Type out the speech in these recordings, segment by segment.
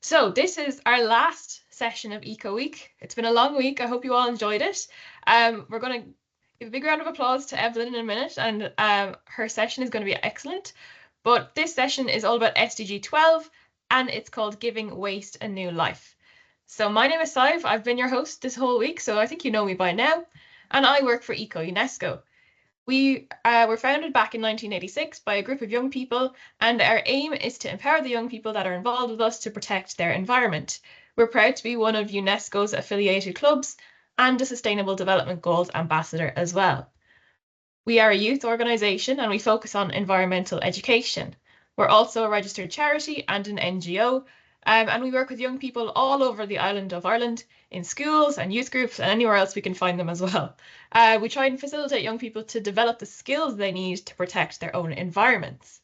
So this is our last session of Eco Week. It's been a long week. I hope you all enjoyed it. We're going to give a big round of applause to Evelyn in a minute, and her session is going to be excellent. But this session is all about SDG 12, and it's called Giving Waste a New Life. So my name is Sive. I've been your host this whole week, so I think you know me by now, and I work for ECO-UNESCO. We were founded back in 1986 by a group of young people, and our aim is to empower the young people that are involved with us to protect their environment. We're proud to be one of UNESCO's affiliated clubs and a Sustainable Development Goals ambassador as well. We are a youth organisation and we focus on environmental education. We're also a registered charity and an NGO, and we work with young people all over the island of Ireland in schools and youth groups and anywhere else we can find them as well. We try and facilitate young people to develop the skills they need to protect their own environments.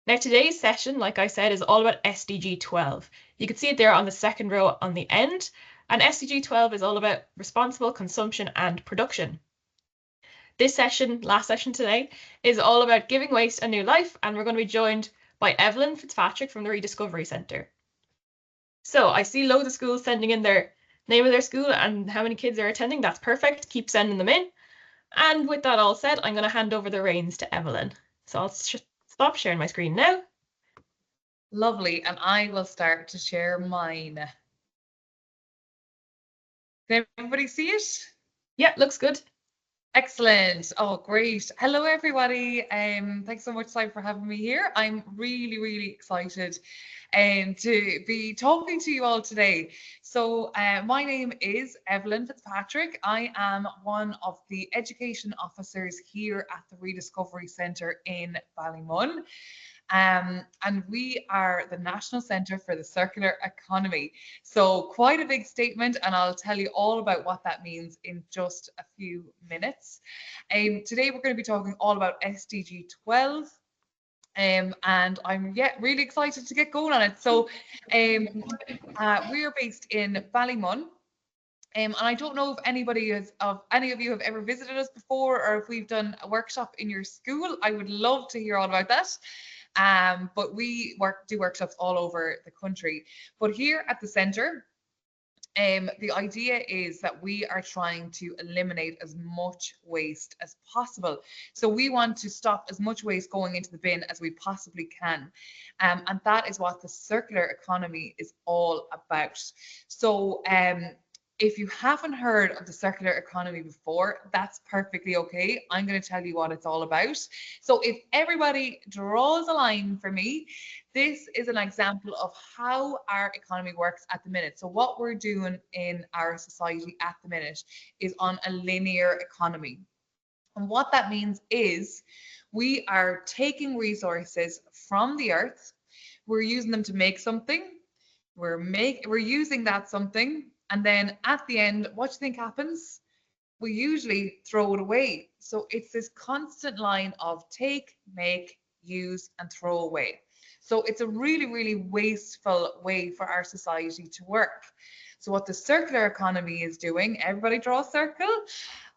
Now, today's session, like I said, is all about SDG 12. You can see it there on the second row on the end, and SDG 12 is all about responsible consumption and production. This session, last session today, is all about giving waste a new life, and we're going to be joined by Evelyn Fitzpatrick from the Rediscovery Centre. So I see loads of schools sending in their name of their school and how many kids are attending. That's perfect. Keep sending them in. And with that all said, I'm going to hand over the reins to Evelyn. So I'll stop sharing my screen now. Lovely, and I will start to share mine. Can everybody see it? Yeah, looks good. Excellent. Oh, great. Hello, everybody. Thanks so much, Simon, for having me here. I'm really excited to be talking to you all today. So my name is Evelyn Fitzpatrick. I am one of the education officers here at the Rediscovery Centre in Ballymun. And we are the National Centre for the Circular Economy. So quite a big statement, and I'll tell you all about what that means in just a few minutes. Today we're going to be talking all about SDG 12. And I'm really excited to get going on it. So we are based in Ballymun. And I don't know if any of you have ever visited us before, or if we've done a workshop in your school. I would love to hear all about that. But we do workshops all over the country. But here at the centre, the idea is that we are trying to eliminate as much waste as possible. So we want to stop as much waste going into the bin as we possibly can. And that is what the circular economy is all about. So if you haven't heard of the circular economy before, that's perfectly okay. I'm going to tell you what it's all about. So if everybody draws a line for me, this is an example of how our economy works at the minute. So what we're doing in our society at the minute is on a linear economy. And what that means is we are taking resources from the earth, we're using them to make something, we're using that something, and then at the end, what do you think happens? We usually throw it away. So it's this constant line of take, make, use, and throw away. So it's a really wasteful way for our society to work. So what the circular economy is doing, everybody draw a circle.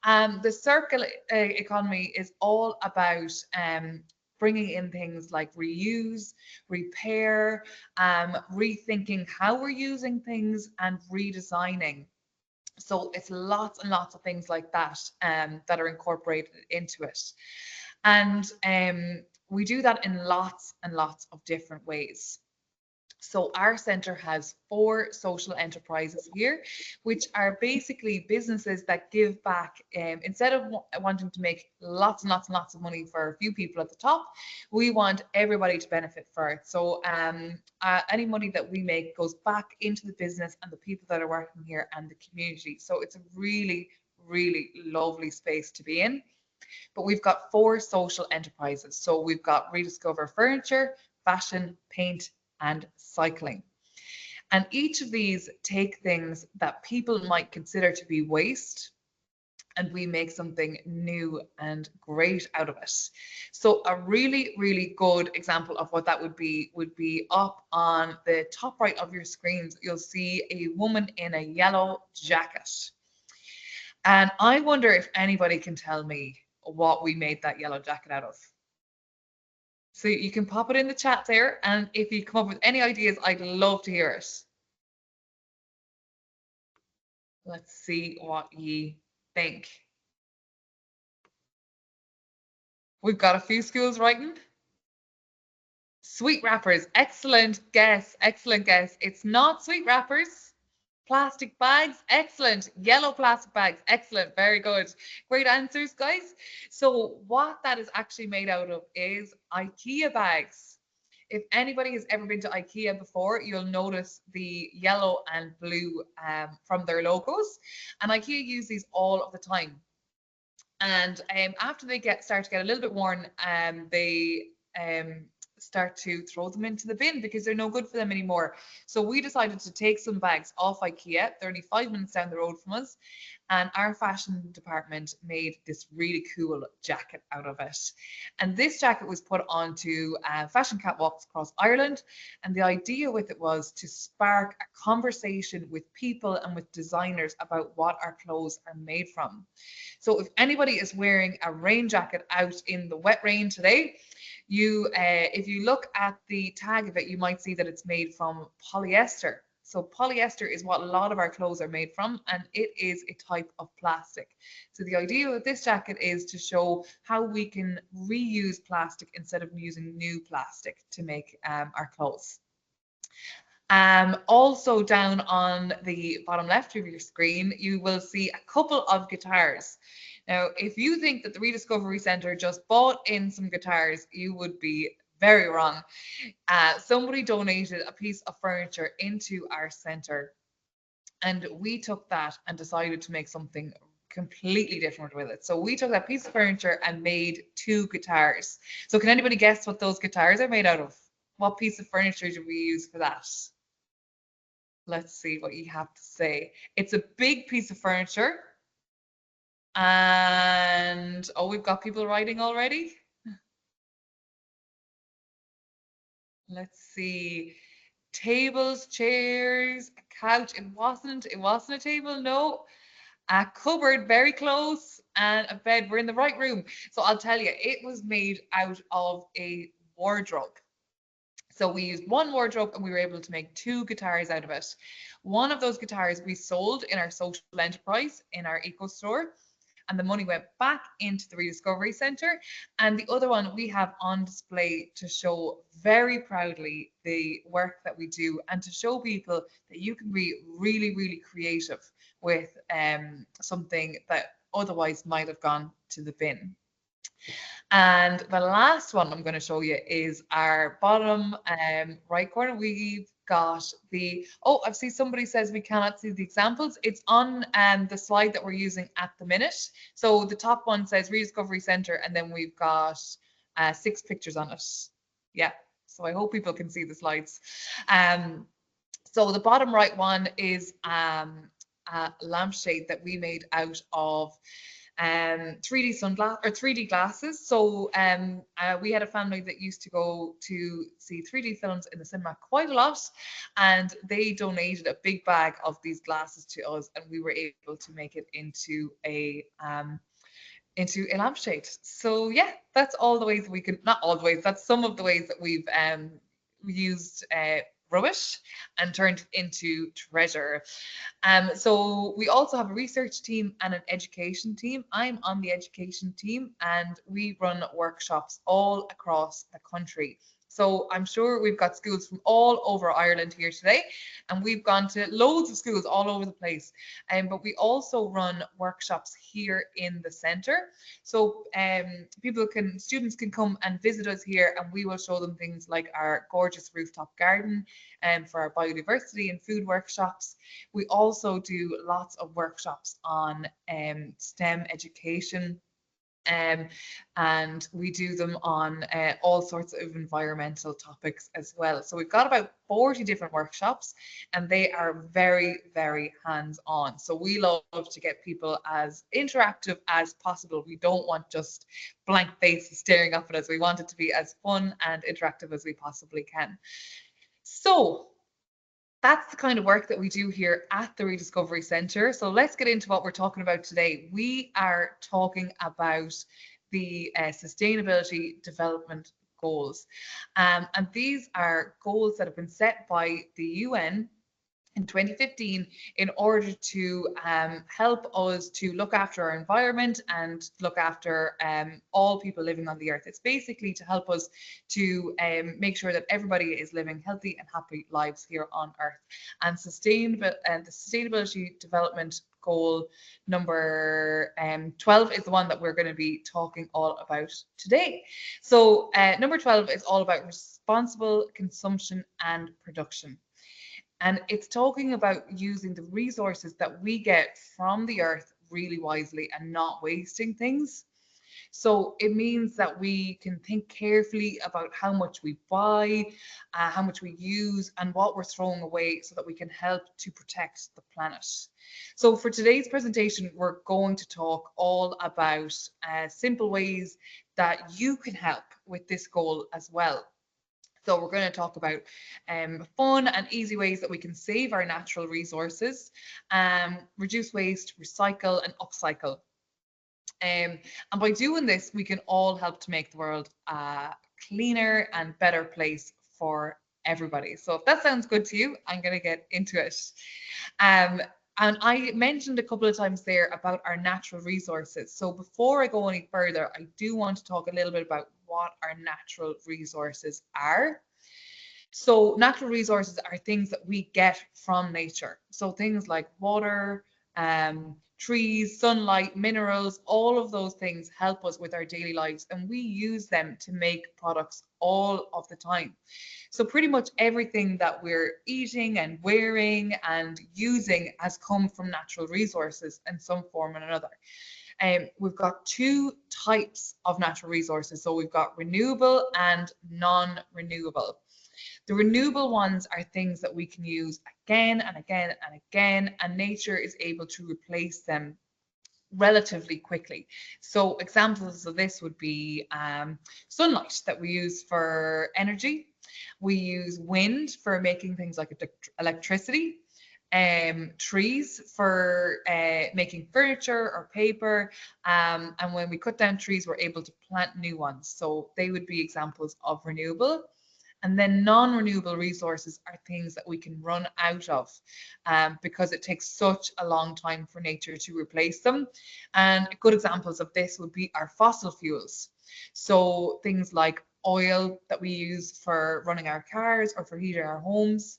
The circular economy is all about bringing in things like reuse, repair, rethinking how we're using things, and redesigning. So it's lots and lots of things like that that are incorporated into it. And we do that in lots and lots of different ways. So our centre has 4 social enterprises here, which are basically businesses that give back. Instead of wanting to make lots and lots of money for a few people at the top, we want everybody to benefit for it. So any money that we make goes back into the business and the people that are working here and the community. So it's a really lovely space to be in. But we've got 4 social enterprises. So we've got Rediscover Furniture, Fashion, Paint, and Cycling. And each of these take things that people might consider to be waste, and we make something new and great out of it. So a really good example of what that would be up on the top right of your screens. You'll see a woman in a yellow jacket. And I wonder if anybody can tell me what we made that yellow jacket out of. So you can pop it in the chat there, and if you come up with any ideas, I'd love to hear it. Let's see what you think. We've got a few schools writing. Sweet wrappers, excellent guess, excellent guess. It's not sweet wrappers. Plastic bags, excellent. Yellow plastic bags, excellent. Very good. Great answers, guys. So what that is actually made out of is IKEA bags. If anybody has ever been to IKEA before, you'll notice the yellow and blue from their logos. And IKEA use these all of the time. And after they start to get a little bit worn, they start to throw them into the bin because they're no good for them anymore. So we decided to take some bags off IKEA. They're only 5 minutes down the road from us, and our fashion department made this really cool jacket out of it. And this jacket was put onto fashion catwalks across Ireland, and the idea with it was to spark a conversation with people and with designers about what our clothes are made from. So if anybody is wearing a rain jacket out in the wet rain today, if you look at the tag of it, you might see that it's made from polyester. So polyester is what a lot of our clothes are made from, and it is a type of plastic. So the idea with this jacket is to show how we can reuse plastic instead of using new plastic to make our clothes. Also down on the bottom left of your screen, you will see a couple of guitars. Now, if you think that the Rediscovery Centre just bought in some guitars, you would be very wrong. Somebody donated a piece of furniture into our centre, and we took that and decided to make something completely different with it. So we took that piece of furniture and made 2 guitars. So can anybody guess what those guitars are made out of? What piece of furniture did we use for that? Let's see what you have to say. It's a big piece of furniture. And oh, we've got people writing already. Let's see. Tables, chairs, a couch. It wasn't a table, no. A cupboard, very close, and a bed. We're in the right room. So I'll tell you, it was made out of a wardrobe. So we used 1 wardrobe and we were able to make 2 guitars out of it. One of those guitars we sold in our social enterprise in our eco store, and the money went back into the Rediscovery Centre. And the other one we have on display to show very proudly the work that we do, and to show people that you can be really, really creative with something that otherwise might have gone to the bin. And the last one I'm going to show you is our bottom right corner. We've got the, oh, I've seen somebody says we cannot see the examples. It's on the slide that we're using at the minute. So the top one says Rediscovery Centre, and then we've got 6 pictures on it. Yeah, so I hope people can see the slides. So the bottom right one is a lampshade that we made out of 3D sunglass or 3D glasses. So we had a family that used to go to see 3D films in the cinema quite a lot, and they donated a big bag of these glasses to us, and we were able to make it into a lampshade. So yeah, that's all the ways that we can, not all the ways, that's some of the ways that we've used rubbish and turned into treasure. So we also have a research team and an education team. I'm on the education team, and we run workshops all across the country. So I'm sure we've got schools from all over Ireland here today, and we've gone to loads of schools all over the place. But we also run workshops here in the centre. So students can come and visit us here, and we will show them things like our gorgeous rooftop garden for our biodiversity and food workshops. We also do lots of workshops on STEM education. And we do them on all sorts of environmental topics as well. So we've got about 40 different workshops, and they are very, very hands-on. So we love to get people as interactive as possible. We don't want just blank faces staring up at us. We want it to be as fun and interactive as we possibly can. So that's the kind of work that we do here at the Rediscovery Centre. So let's get into what we're talking about today. We are talking about the Sustainability Development goals. And these are goals that have been set by the UN in 2015 in order to help us to look after our environment and look after all people living on the earth. It's basically to help us to make sure that everybody is living healthy and happy lives here on earth. And the Sustainability Development Goal number 12 is the one that we're going to be talking all about today. So number 12 is all about responsible consumption and production. And it's talking about using the resources that we get from the earth really wisely and not wasting things. So it means that we can think carefully about how much we buy, how much we use, and what we're throwing away so that we can help to protect the planet. So for today's presentation, we're going to talk all about simple ways that you can help with this goal as well. So we're going to talk about fun and easy ways that we can save our natural resources, reduce waste, recycle and upcycle. And by doing this, we can all help to make the world a cleaner and better place for everybody. So if that sounds good to you, I'm going to get into it. And I mentioned a couple of times there about our natural resources. So before I go any further, I do want to talk a little bit about what our natural resources are. So natural resources are things that we get from nature. So things like water, trees, sunlight, minerals, all of those things help us with our daily lives, and we use them to make products all of the time. So pretty much everything that we're eating and wearing and using has come from natural resources in some form or another. We've got two types of natural resources. So we've got renewable and non-renewable. The renewable ones are things that we can use again and again and again, and nature is able to replace them relatively quickly. So examples of this would be sunlight that we use for energy. We use wind for making things like electricity. Trees for making furniture or paper, and when we cut down trees, we're able to plant new ones. So they would be examples of renewable. And then non-renewable resources are things that we can run out of because it takes such a long time for nature to replace them. And good examples of this would be our fossil fuels. So things like oil that we use for running our cars or for heating our homes,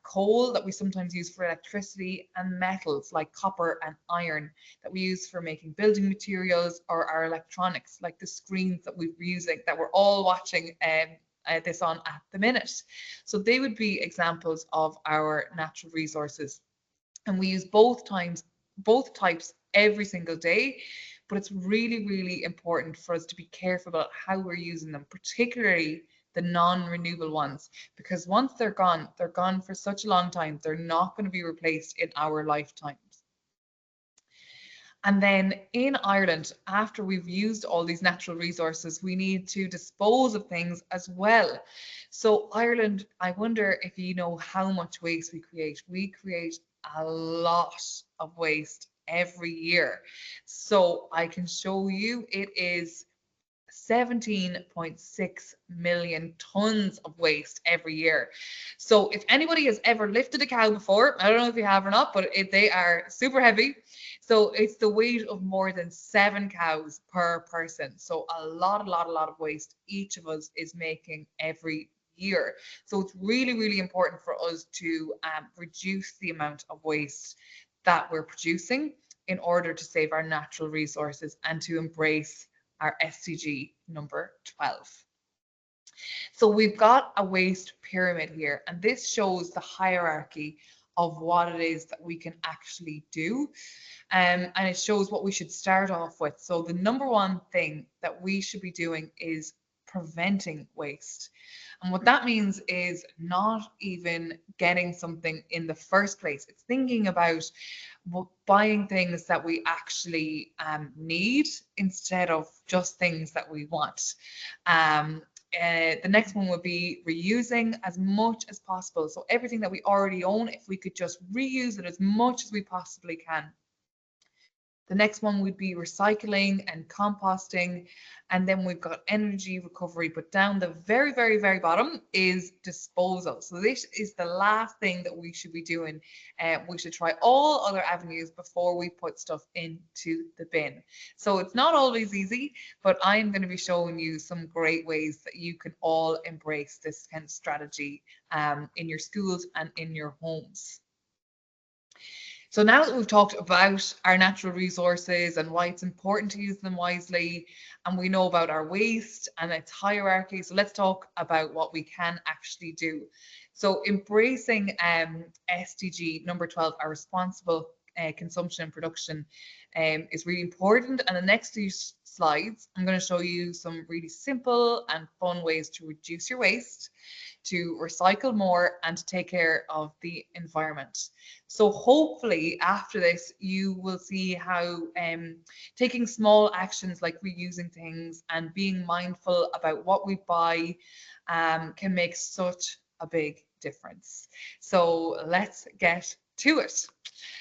coal that we sometimes use for electricity, and metals like copper and iron that we use for making building materials, or our electronics like the screens that we're using, that we're all watching this on at the minute. So they would be examples of our natural resources, and we use both types every single day. But it's really, really important for us to be careful about how we're using them, particularly the non-renewable ones, because once they're gone for such a long time. They're not going to be replaced in our lifetimes. And then in Ireland, after we've used all these natural resources, we need to dispose of things as well. So Ireland, I wonder if you know how much waste we create. We create a lot of waste every year. So I can show you it is 17.6 million tons of waste every year. So if anybody has ever lifted a cow before, I don't know if you have or not, but they are super heavy. So it's the weight of more than 7 cows per person. So a lot of waste each of us is making every year. So it's really, really important for us to reduce the amount of waste that we're producing in order to save our natural resources and to embrace our SDG number 12. So we've got a waste pyramid here, and this shows the hierarchy of what it is that we can actually do. And it shows what we should start off with. So the number one thing that we should be doing is preventing waste. And what that means is not even getting something in the first place. It's thinking about buying things that we actually need instead of just things that we want. The next one would be reusing as much as possible. So everything that we already own, if we could just reuse it as much as we possibly can. The next one would be recycling and composting. And then we've got energy recovery, but down the very, very, very bottom is disposal. So this is the last thing that we should be doing. We should try all other avenues before we put stuff into the bin. So it's not always easy, but I'm going to be showing you some great ways that you can all embrace this kind of strategy in your schools and in your homes. So now that we've talked about our natural resources and why it's important to use them wisely, and we know about our waste and its hierarchy, so let's talk about what we can actually do. So embracing SDG number 12, our responsible consumption and production, is really important. And the next few slides, I'm going to show you some really simple and fun ways to reduce your waste, to recycle more, and to take care of the environment. So hopefully after this, you will see how taking small actions like reusing things and being mindful about what we buy can make such a big difference. So let's get to it.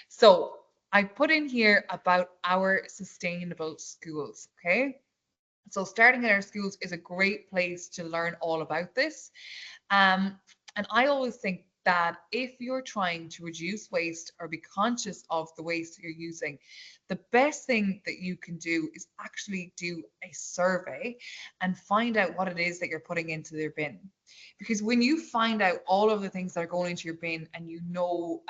So I put in here about our sustainable schools, okay? So starting in our schools is a great place to learn all about this. And I always think that if you're trying to reduce waste or be conscious of the waste that you're using, the best thing that you can do is actually do a survey and find out what it is that you're putting into their bin. Because when you find out all of the things that are going into your bin and you know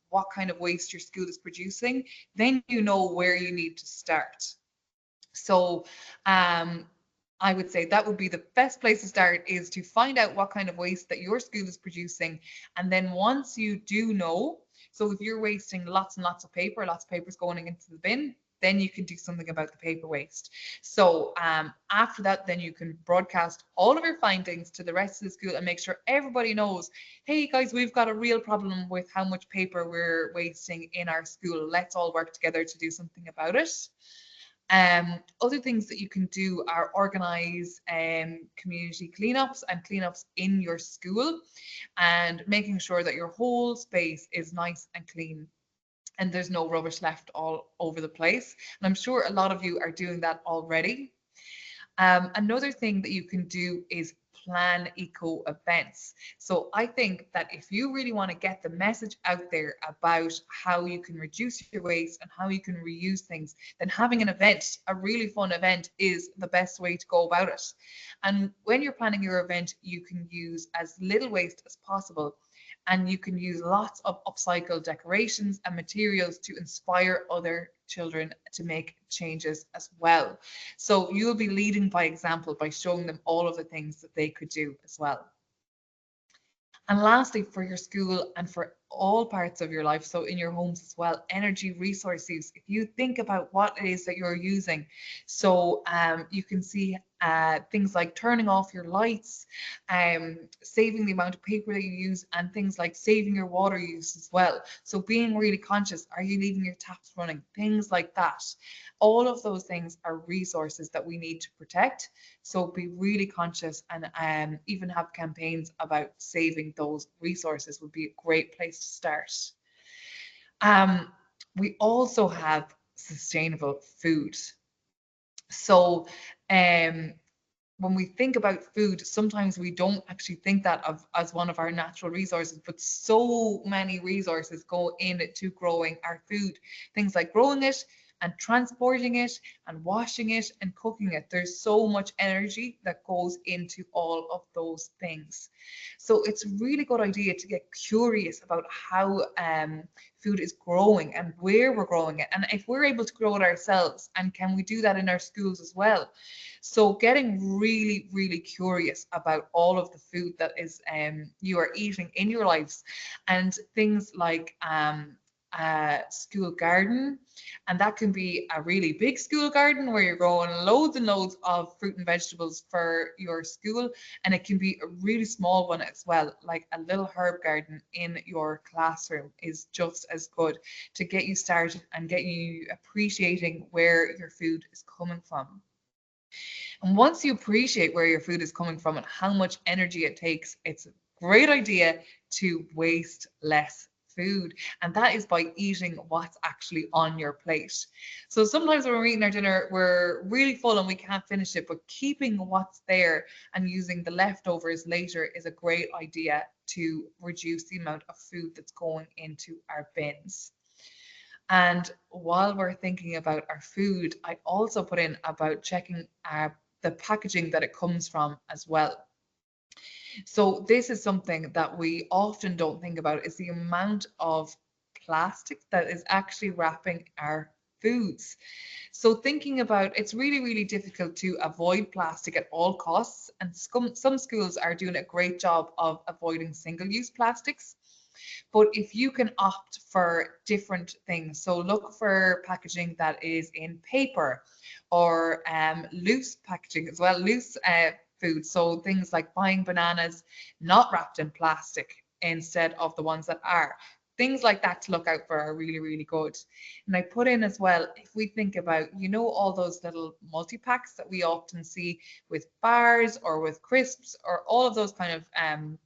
what kind of waste your school is producing, then you know where you need to start. So I would say that would be the best place to start, is to find out what kind of waste that your school is producing. And then once you do know, so if you're wasting lots and lots of paper, lots of paper is going into the bin, then you can do something about the paper waste. So after that, then you can broadcast all of your findings to the rest of the school and make sure everybody knows, hey guys, we've got a real problem with how much paper we're wasting in our school. Let's all work together to do something about it. Other things that you can do are organise community cleanups and cleanups in your school, and making sure that your whole space is nice and clean and there's no rubbish left all over the place. And I'm sure a lot of you are doing that already. Another thing that you can do is plan eco events. So I think that if you really want to get the message out there about how you can reduce your waste and how you can reuse things, then having an event, a really fun event, is the best way to go about it. And when you're planning your event, you can use as little waste as possible, and you can use lots of upcycled decorations and materials to inspire other children to make changes as well. So you'll be leading by example by showing them all of the things that they could do as well. And lastly, for your school and for all parts of your life, so in your homes as well, energy resource use. If you think about what it is that you're using, so you can see things like turning off your lights, saving the amount of paper that you use, and things like saving your water use as well. So being really conscious, are you leaving your taps running? Things like that. All of those things are resources that we need to protect. So be really conscious, and even have campaigns about saving those resources would be a great place to start. We also have sustainable food. So when we think about food, sometimes we don't actually think that of as one of our natural resources, but so many resources go into growing our food. Things like growing it and transporting it and washing it and cooking it. There's so much energy that goes into all of those things. So it's a really good idea to get curious about how food is growing and where we're growing it, and if we're able to grow it ourselves, and can we do that in our schools as well. So getting really, really curious about all of the food that is you are eating in your lives, and things like school garden, and that can be a really big school garden where you're growing loads and loads of fruit and vegetables for your school, and it can be a really small one as well, like a little herb garden in your classroom is just as good to get you started and get you appreciating where your food is coming from. And once you appreciate where your food is coming from and how much energy it takes, it's a great idea to waste less food, and that is by eating what's actually on your plate. So sometimes when we're eating our dinner, we're really full and we can't finish it, but keeping what's there and using the leftovers later is a great idea to reduce the amount of food that's going into our bins. And while we're thinking about our food, I also put in about checking the packaging that it comes from as well. So this is something that we often don't think about, is the amount of plastic that is actually wrapping our foods. So thinking about, it's really, really difficult to avoid plastic at all costs. And some schools are doing a great job of avoiding single-use plastics. But if you can opt for different things, so look for packaging that is in paper or loose packaging as well, loose food. So things like buying bananas not wrapped in plastic instead of the ones that are. Things like that to look out for are really, really good. And I put in as well, if we think about, all those little multi-packs that we often see with bars or with crisps or all of those kind of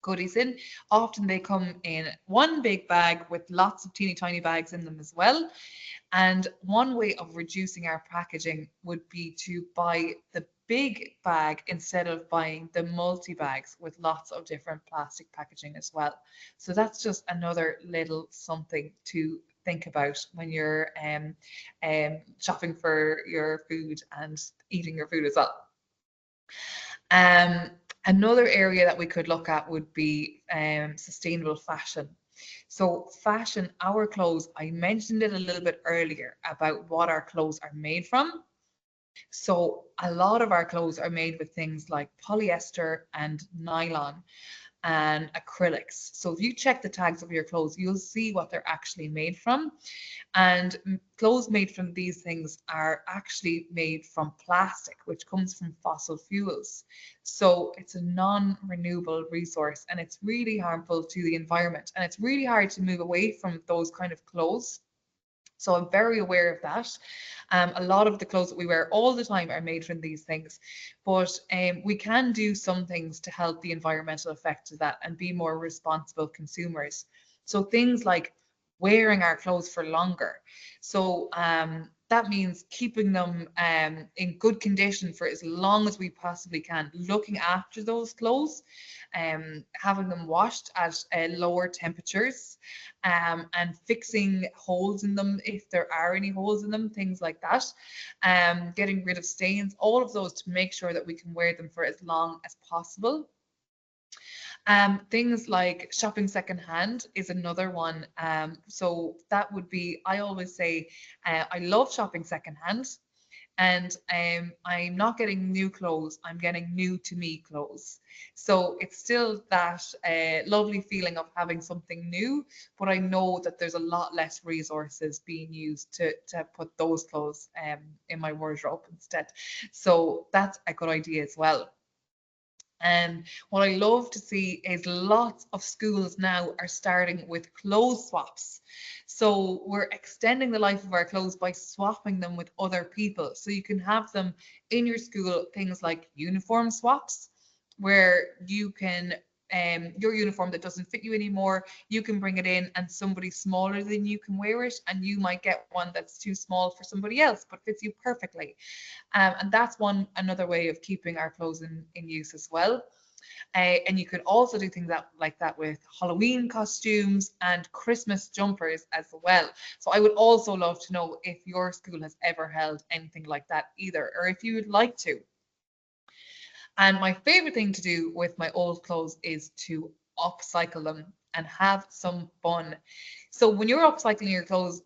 goodies in. Often they come in one big bag with lots of teeny tiny bags in them as well. And one way of reducing our packaging would be to buy the big bag instead of buying the multi bags with lots of different plastic packaging as well. So that's just another little something to think about when you're shopping for your food and eating your food as well. Another area that we could look at would be sustainable fashion. So fashion, our clothes, I mentioned it a little bit earlier about what our clothes are made from. So a lot of our clothes are made with things like polyester and nylon and acrylics. So if you check the tags of your clothes, you'll see what they're actually made from. And clothes made from these things are actually made from plastic, which comes from fossil fuels. So it's a non-renewable resource and it's really harmful to the environment. And it's really hard to move away from those kind of clothes. So I'm very aware of that. A lot of the clothes that we wear all the time are made from these things, but we can do some things to help the environmental effects of that and be more responsible consumers. So things like wearing our clothes for longer. So that means keeping them in good condition for as long as we possibly can, looking after those clothes, having them washed at lower temperatures, and fixing holes in them if there are any holes in them, things like that, getting rid of stains, all of those to make sure that we can wear them for as long as possible. Things like shopping secondhand is another one. So that would be, I always say, I love shopping secondhand. And I'm not getting new clothes, I'm getting new to me clothes. So it's still that lovely feeling of having something new, but I know that there's a lot less resources being used to put those clothes in my wardrobe instead. So that's a good idea as well. And what I love to see is lots of schools now are starting with clothes swaps. So we're extending the life of our clothes by swapping them with other people. So you can have them in your school, things like uniform swaps, where you can your uniform that doesn't fit you anymore, you can bring it in and somebody smaller than you can wear it, and you might get one that's too small for somebody else but fits you perfectly. And that's another way of keeping our clothes in use as well. And you could also do things like that with Halloween costumes and Christmas jumpers as well. So I would also love to know if your school has ever held anything like that either, or if you would like to. And my favorite thing to do with my old clothes is to upcycle them and have some fun. So when you're upcycling your clothes,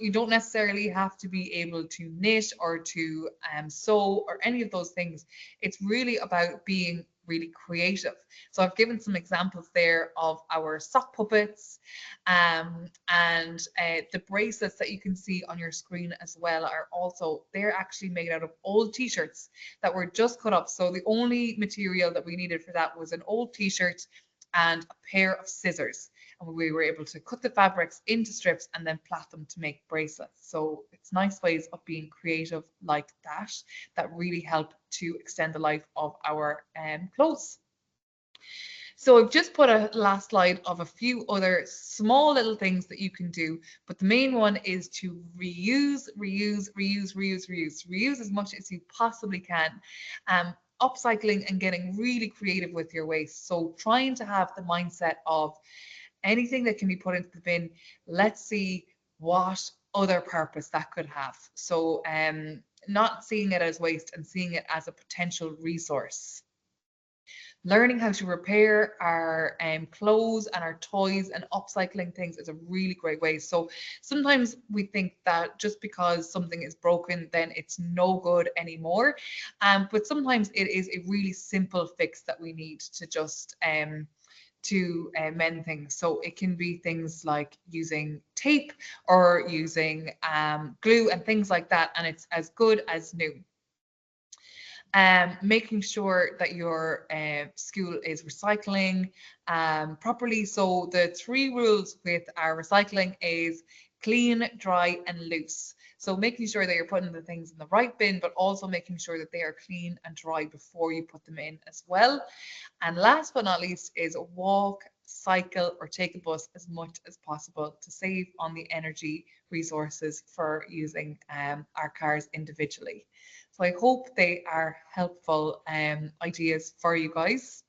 you don't necessarily have to be able to knit or to sew or any of those things. It's really about being really creative. So I've given some examples there of our sock puppets, and the bracelets that you can see on your screen as well they're actually made out of old t-shirts that were just cut up. So the only material that we needed for that was an old t-shirt and a pair of scissors, and we were able to cut the fabrics into strips and then plait them to make bracelets. So it's nice ways of being creative like that really help to extend the life of our clothes. So I've just put a last slide of a few other small little things that you can do, but the main one is to reuse, reuse, reuse, reuse, reuse, reuse as much as you possibly can. Upcycling and getting really creative with your waste. So trying to have the mindset of anything that can be put into the bin, let's see what other purpose that could have. So not seeing it as waste and seeing it as a potential resource. Learning how to repair our clothes and our toys and upcycling things is a really great way. So sometimes we think that just because something is broken, then it's no good anymore. But sometimes it is a really simple fix that we need to just to mend things. So it can be things like using tape or using glue and things like that, and it's as good as new. Making sure that your school is recycling properly. So the 3 rules with our recycling is clean, dry, and loose. So making sure that you're putting the things in the right bin, but also making sure that they are clean and dry before you put them in as well. And last but not least is walk, cycle, or take a bus as much as possible to save on the energy resources for using our cars individually. So I hope they are helpful ideas for you guys.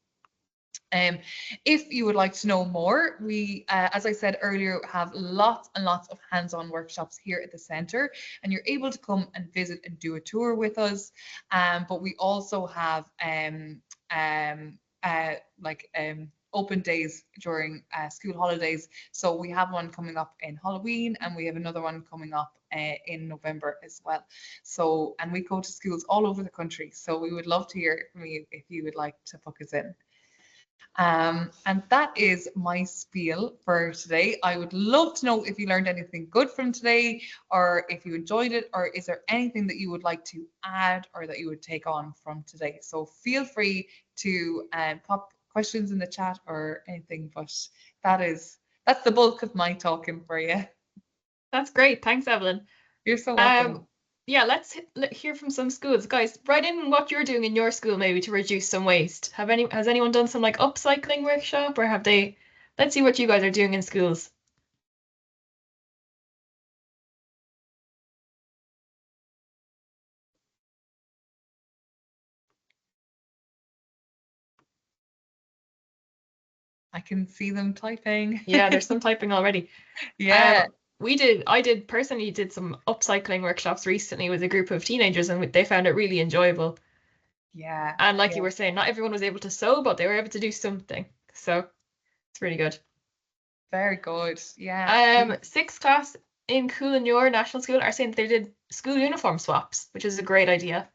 Um, if you would like to know more, we, as I said earlier, have lots and lots of hands-on workshops here at the centre, and you're able to come and visit and do a tour with us. But we also have like open days during school holidays. So we have one coming up in Halloween, and we have another one coming up in November as well. So, and we go to schools all over the country. So we would love to hear from you if you would like to book us in. And that is my spiel for today. I would love to know if you learned anything good from today, or if you enjoyed it, or is there anything that you would like to add or that you would take on from today? So feel free to pop questions in the chat or anything, but that's the bulk of my talking for you. That's great. Thanks, Evelyn. You're so welcome. Yeah, let's hear from some schools. Guys, write in what you're doing in your school maybe to reduce some waste. Has anyone done some like upcycling workshop, or have they? Let's see what you guys are doing in schools. I can see them typing. Yeah, there's some typing already. Yeah. I personally did some upcycling workshops recently with a group of teenagers, and they found it really enjoyable. Yeah. And like Yeah. you were saying, not everyone was able to sew, but they were able to do something. So it's really good. Very good. Yeah. Sixth class in Coolin National School are saying that they did school uniform swaps, which is a great idea.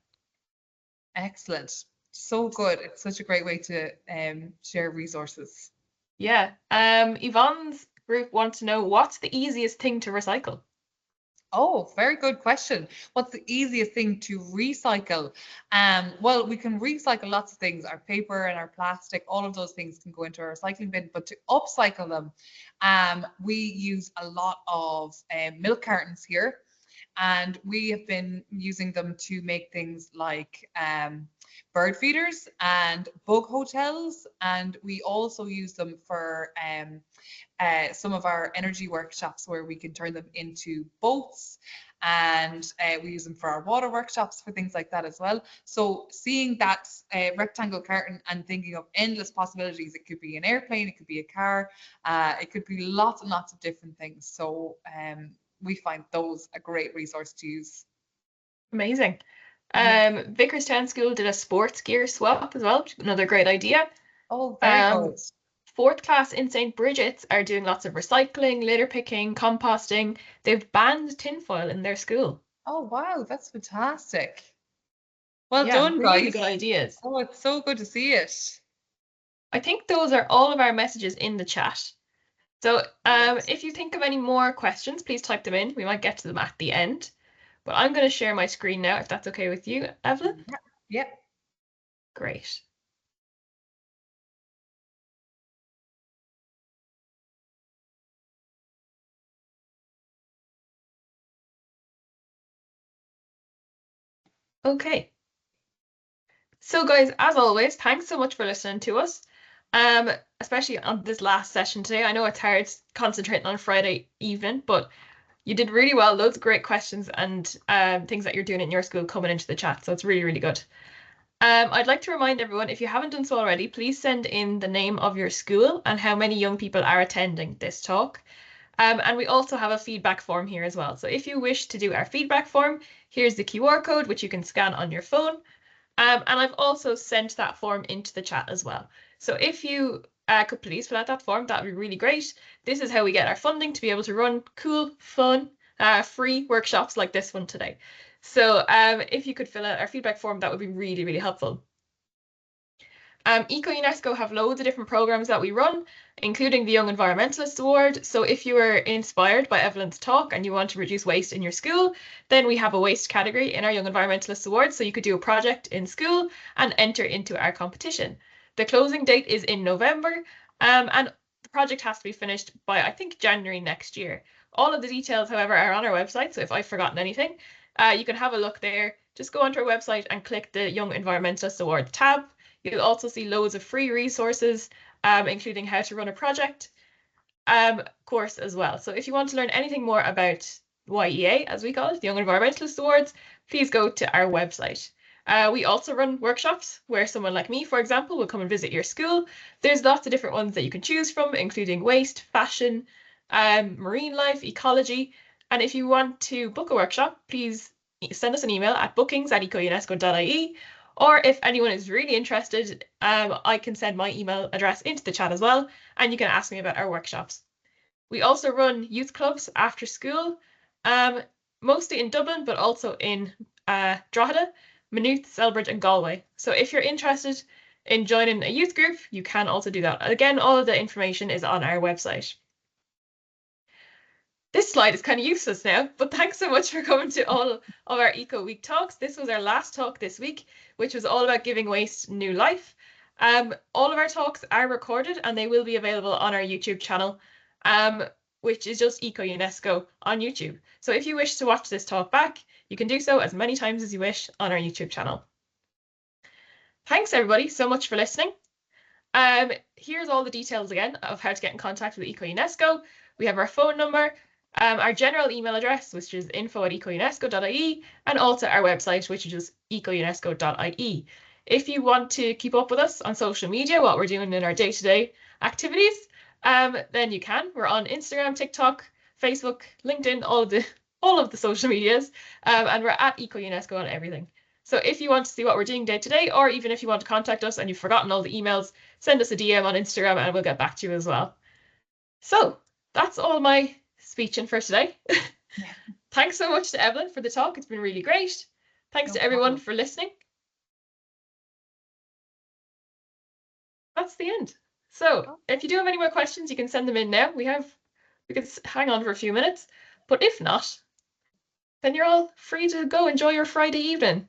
Excellent. So good. It's such a great way to share resources. Yeah. Yvonne's group wants to know what's the easiest thing to recycle? Oh, very good question. What's the easiest thing to recycle? Well, we can recycle lots of things. Our paper and our plastic, all of those things can go into our recycling bin. But to upcycle them, we use a lot of milk cartons here, and we have been using them to make things like bird feeders and bug hotels, and we also use them for some of our energy workshops where we can turn them into boats, and we use them for our water workshops for things like that as well. So seeing that rectangle carton and thinking of endless possibilities, it could be an airplane, it could be a car, it could be lots and lots of different things. So we find those a great resource to use. Amazing. Yeah. Vicarstown School did a sports gear swap as well, another great idea. Oh, very good. Fourth class in St. Bridget's are doing lots of recycling, litter picking, composting. They've banned tinfoil in their school. Oh, wow, that's fantastic. Well Yeah, done, really guys. good ideas. Oh, it's so good to see it. I think those are all of our messages in the chat. So Yes. if you think of any more questions, please type them in. We might get to them at the end. But I'm going to share my screen now, if that's okay with you, Evelyn. Yeah. Yep. Great. Okay. So guys, as always, thanks so much for listening to us. especially on this last session today. I know it's hard concentrating on a Friday evening, but you did really well. Loads of great questions and things that you're doing in your school coming into the chat. So it's really, really good. I'd like to remind everyone, if you haven't done so already, please send in the name of your school and how many young people are attending this talk. And we also have a feedback form here as well. So if you wish to do our feedback form, here's the QR code, which you can scan on your phone. And I've also sent that form into the chat as well. So if you could please fill out that form, that would be really great. This is how we get our funding to be able to run cool, fun, free workshops like this one today. So if you could fill out our feedback form, that would be really, really helpful. ECO-UNESCO have loads of different programs that we run, including the Young Environmentalist Award. So if you were inspired by Evelyn's talk and you want to reduce waste in your school, then we have a waste category in our Young Environmentalist Award. So you could do a project in school and enter into our competition. The closing date is in November, and the project has to be finished by, I think, January next year. All of the details, however, are on our website. So if I've forgotten anything, you can have a look there. Just go onto our website and click the Young Environmentalist Award tab. You'll also see loads of free resources, including how to run a project course as well. So if you want to learn anything more about YEA, as we call it, the Young Environmentalist Awards, please go to our website. We also run workshops where someone like me, for example, will come and visit your school. There's lots of different ones that you can choose from, including waste, fashion, marine life, ecology. And if you want to book a workshop, please send us an email at bookings@ecoUNESCO.ie. Or if anyone is really interested, I can send my email address into the chat as well, and you can ask me about our workshops. We also run youth clubs after school, mostly in Dublin, but also in Drogheda, Maynooth, Selbridge, and Galway. So if you're interested in joining a youth group, you can also do that. Again, all of the information is on our website. This slide is kind of useless now, but thanks so much for coming to all of our Eco Week talks. This was our last talk this week, which was all about giving waste new life. All of our talks are recorded and they will be available on our YouTube channel, which is just ECO-UNESCO on YouTube. So if you wish to watch this talk back, you can do so as many times as you wish on our YouTube channel. Thanks everybody so much for listening. Here's all the details again of how to get in contact with ECO-UNESCO. We have our phone number, our general email address, which is info@ecoUNESCO.ie, and also our website, which is just ecoUNESCO.ie. If you want to keep up with us on social media, what we're doing in our day-to-day activities, then you can. We're on Instagram, TikTok, Facebook, LinkedIn, all of the social medias, and we're at ECO-UNESCO on everything. So if you want to see what we're doing day to day, or even if you want to contact us and you've forgotten all the emails, send us a DM on Instagram and we'll get back to you as well. So that's all my speeching for today. Thanks so much to Evelyn for the talk. It's been really great. Thanks to everyone for listening. That's the end. So if you do have any more questions, you can send them in now. We can hang on for a few minutes, but if not, then you're all free to go enjoy your Friday evening.